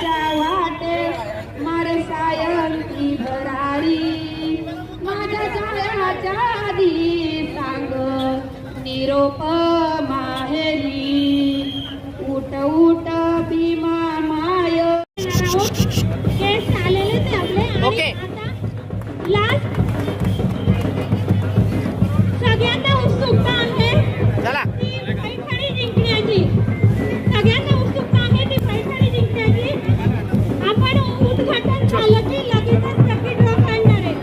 जायच्या वाटे मारे सायंती भरारी माझ्या जायच्या आधी सांग निरोप माहेरी उठ उठ भीमा माय केस आलेलेच आहे आपले ओके. आता लास्ट सगळ्यांना उत्सुकता आहे चला ती पैठणी जिंकण्याची सगळ्यांना उत्सुकता आहे ती पैठणी जिंकण्याची आपण उद्घाटन झालं की लगेचच लकी ड्रॉ काढणार आहे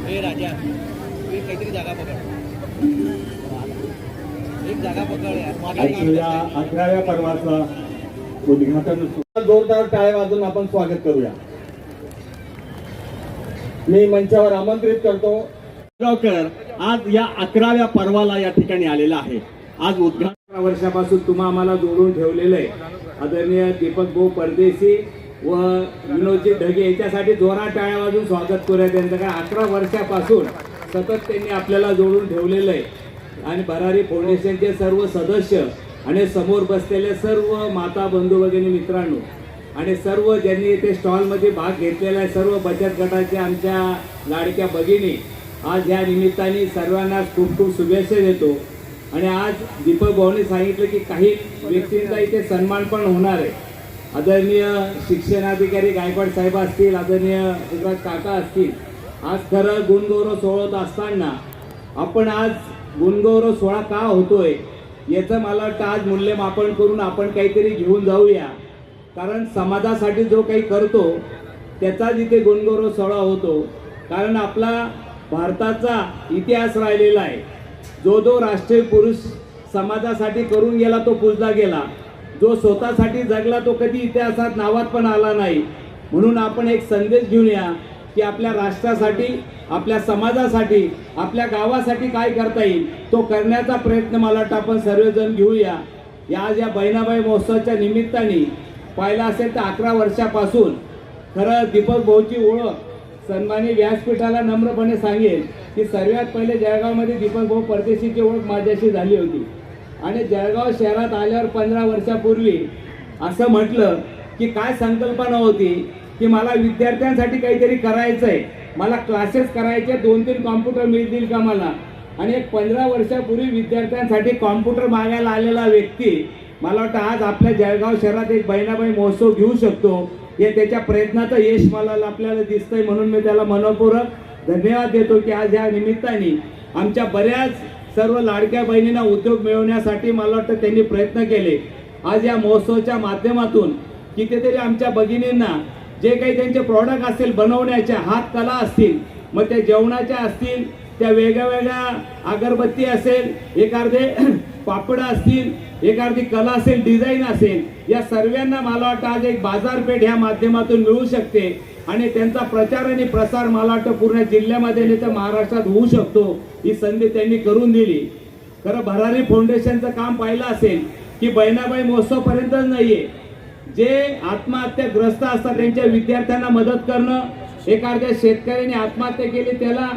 हे राजा एक काहीतरी जागा पकड एक जागा पकड या 11व्या पर्वाचा उद्घाटन जोरदार टाळ्या वाजून आपण स्वागत करूया. मी मंचावर आमंत्रित करतो गावकर आज या 11व्या पर्वाला या ठिकाणी आलेला आहे. आज उद्घाटन वर्षापासून तुम्हा आम्हाला जोडून ठेवलेलं आहे. आदरणीय दीपक भाऊ परदेशी व विनोदजी ढगे याच्यासाठी जोरात टाळ्या वाजून स्वागत करूया त्यांचं. काय 11 वर्षापासून सतत त्यांनी आपल्याला जोडून ठेवलेलं आहे. आणि भरारी फाउंडेशनचे सर्व सदस्य आणि समोर बसलेले सर्व माता बंधू भगिनी मित्रांनो आणि सर्व ज्यांनी इथे स्टॉलमध्ये भाग घेतलेला आहे सर्व बचत गटाचे आमच्या लाडक्या भगिनी आज या निमित्ताने सर्वांना खूप खूप शुभेच्छा देतो. आणि आज दीपक भाऊने सांगितलं की काही व्यक्तींचा इथे सन्मान पण होणार आहे. आदरणीय शिक्षणाधिकारी गायकवाड साहेब असतील, आदरणीय युवराज काका असतील. आज खरं गुणगौरव सोहळा असताना आपण आज गुणगौरव सोहळा का होतोय याचं मला वाटतं आज मूल्यमापन करून आपण काहीतरी घेऊन जाऊया. कारण समाजासाठी जो काही करतो त्याचाच इथे गुणगौरव सोहळा होतो. कारण आपला भारताचा इतिहास राहिलेला आहे. जो जो राष्ट्रीय पुरुष समाजासाठी करून गेला तो पूजला गेला. जो स्वतःसाठी जगला तो कधी इतिहासात नावात पण आला नाही. म्हणून आपण एक संदेश घेऊन या की आपल्या राष्ट्रासाठी आपल्या समाजासाठी आपल्या गावासाठी काय करता येईल तो करण्याचा प्रयत्न मला वाटतं आपण सर्वजण घेऊया. आज या बहिणाबाई महोत्सवाच्या निमित्ताने पाहिलं असेल तर 11 वर्षापासून खरं दीपक भाऊची ओळख सन्मानी व्यासपीठाला नम्रपणे सांगेल की सर्वात पहिले जळगावमध्ये दीपक भाऊ परदेशीची ओळख माझ्याशी झाली होती. आणि जळगाव शहरात आल्यावर 15 वर्षापूर्वी असं म्हटलं की काय संकल्पना होती की मला विद्यार्थ्यांसाठी काहीतरी करायचं आहे, मला क्लासेस करायचे, 2-3 कॉम्प्युटर मिळतील का मला. आणि एक 15 वर्षापूर्वी विद्यार्थ्यांसाठी कॉम्प्युटर मागायला आलेला व्यक्ती मला वाटतं आज आपल्या जळगाव शहरात एक बहिणाबाई महोत्सव घेऊ शकतो. हे त्याच्या प्रयत्नाचं यश मला आपल्याला दिसतंय. म्हणून मी त्याला मनपूर्वक धन्यवाद देतो की आज या निमित्ताने आमच्या बऱ्याच सर्व लाडक्या बहिणींना उद्योग मिळवण्यासाठी मला वाटतं त्यांनी प्रयत्न केले. आज या महोत्सवाच्या माध्यमातून कितीतरी आमच्या भगिनींना जे काही त्यांचे प्रॉडक्ट असेल बनवण्याच्या हातकला असतील, मग त्या जेवणाच्या असतील, त्या वेगळ्या वेगळ्या अगरबत्ती असेल, एखादे पापड असतील, एखादी कला असेल, डिझाईन असेल, या सर्वांना मला वाटतं आज एक बाजारपेठ ह्या माध्यमातून मिळू शकते. आणि त्यांचा प्रचार आणि प्रसार मला वाटतं पूर्ण जिल्ह्यामध्ये नाही तर महाराष्ट्रात होऊ शकतो. ही संधी त्यांनी करून दिली. खरं भरारी फाउंडेशनचं काम पाहिलं असेल की बहिणाबाई महोत्सव पर्यंतच नाहीये. जे आत्महत्याग्रस्त असतात त्यांच्या विद्यार्थ्यांना मदत करणं, एखाद्या शेतकऱ्याने आत्महत्या केली त्याला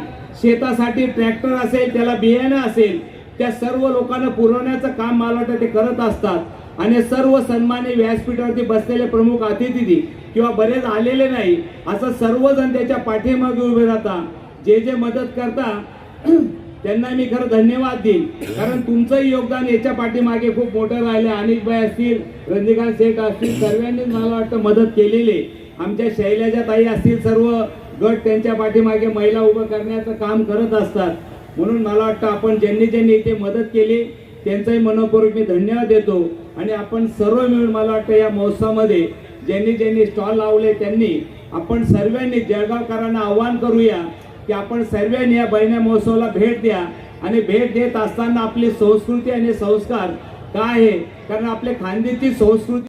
शेतासाठी ट्रॅक्टर असेल, त्याला बियाणं असेल, त्या सर्व लोकांना पुरवण्याचं काम मला वाटतं ते करत असतात. आणि सर्व सन्मानी व्यासपीठावरती बसलेले प्रमुख अतिथी किंवा बरेच आलेले नाही असं सर्वजण त्याच्या पाठीमागे उभे राहतात. जे जे मदत करता त्यांना मी खरं धन्यवाद देईन. कारण तुमचंही योगदान याच्या पाठीमागे खूप मोठं राहिलं. अनिकबाई असतील, रंजिकांत शेठ असतील, सर्वांनीच मला वाटतं मदत केलेली. आमच्या शैलजा ताई असतील, सर्व गट त्यांच्या पाठीमागे महिला उभं करण्याचं काम करत असतात. म्हणून मला वाटतं आपण ज्यांनी इथे मदत केली त्यांचाही मनपूर्वक मी धन्यवाद देतो. आणि आपण सर्व मिळून मला वाटतं या महोत्सवामध्ये ज्यांनी स्टॉल लावले त्यांनी आपण सर्वांनी जळगावकरांना आवाहन करूया की आपण सर्वांनी या बहिणी महोत्सवाला भेट द्या. आणि भेट देत असताना आपली संस्कृती आणि संस्कार काय आहे, कारण आपल्या खानदेशी संस्कृती